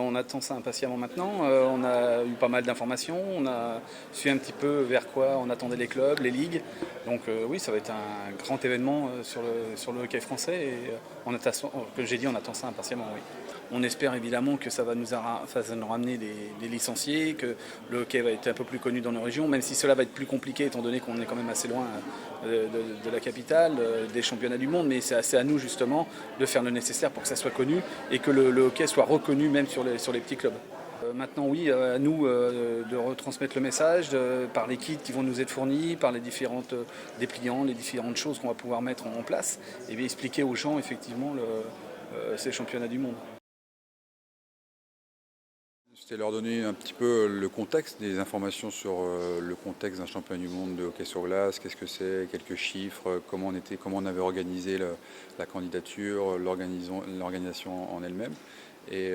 on attend ça impatiemment maintenant. On a eu pas mal d'informations, on a su un petit peu vers quoi on attendait les clubs, les ligues. Donc oui, ça va être un grand événement sur le hockey français et comme j'ai dit, on attend ça impatiemment, oui. On espère évidemment que ça va nous ramener des licenciés, que le hockey va être un peu plus connu dans nos régions, même si cela va être plus compliqué étant donné qu'on est quand même assez loin de la capitale, des championnats du monde, mais c'est à nous justement de faire le nécessaire pour que ça soit connu et que le hockey soit reconnu même sur les petits clubs. Maintenant, oui, à nous de retransmettre le message par les kits qui vont nous être fournis, par les différentes dépliants, les différentes choses qu'on va pouvoir mettre en place, et bien expliquer aux gens effectivement ces championnats du monde. C'était leur donner un petit peu le contexte, des informations sur le contexte d'un championnat du monde de hockey sur glace, qu'est-ce que c'est, quelques chiffres, comment on avait organisé la candidature, l'organisation en elle-même. Et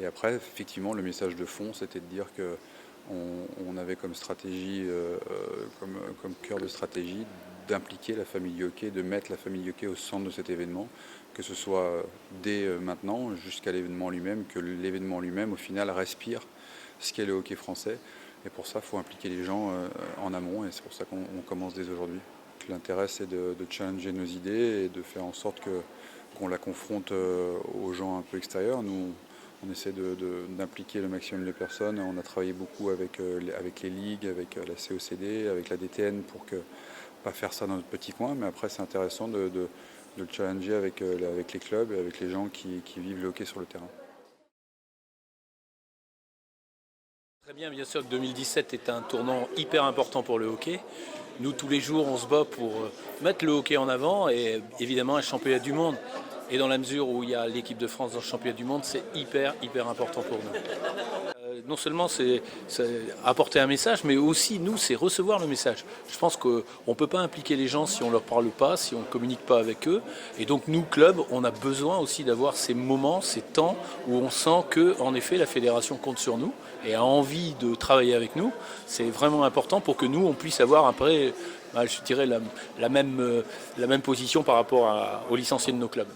après, effectivement, le message de fond, c'était de dire qu'on avait comme stratégie, comme cœur de stratégie, d'impliquer la famille hockey, de mettre la famille hockey au centre de cet événement, que ce soit dès maintenant jusqu'à l'événement lui-même, que l'événement lui-même, au final, respire ce qu'est le hockey français. Et pour ça, il faut impliquer les gens en amont, et c'est pour ça qu'on commence dès aujourd'hui. L'intérêt, c'est de challenger nos idées et de faire en sorte qu'on la confronte aux gens un peu extérieurs. Nous, on essaie d'impliquer le maximum de personnes. On a travaillé beaucoup avec les ligues, avec la COCD, avec la DTN pour pas faire ça dans notre petit coin. Mais après, c'est intéressant de le challenger avec les clubs et avec les gens qui vivent le hockey sur le terrain. Très bien sûr que 2017 est un tournant hyper important pour le hockey. Nous, tous les jours, on se bat pour mettre le hockey en avant et évidemment un championnat du monde. Et dans la mesure où il y a l'équipe de France dans le championnat du monde, c'est hyper important pour nous. Non seulement c'est apporter un message, mais aussi nous, c'est recevoir le message. Je pense qu'on ne peut pas impliquer les gens si on ne leur parle pas, si on ne communique pas avec eux. Et donc nous, clubs, on a besoin aussi d'avoir ces moments, ces temps où on sent que, en effet, la fédération compte sur nous et a envie de travailler avec nous. C'est vraiment important pour que nous, on puisse avoir après, je dirais, la même position par rapport aux licenciés de nos clubs.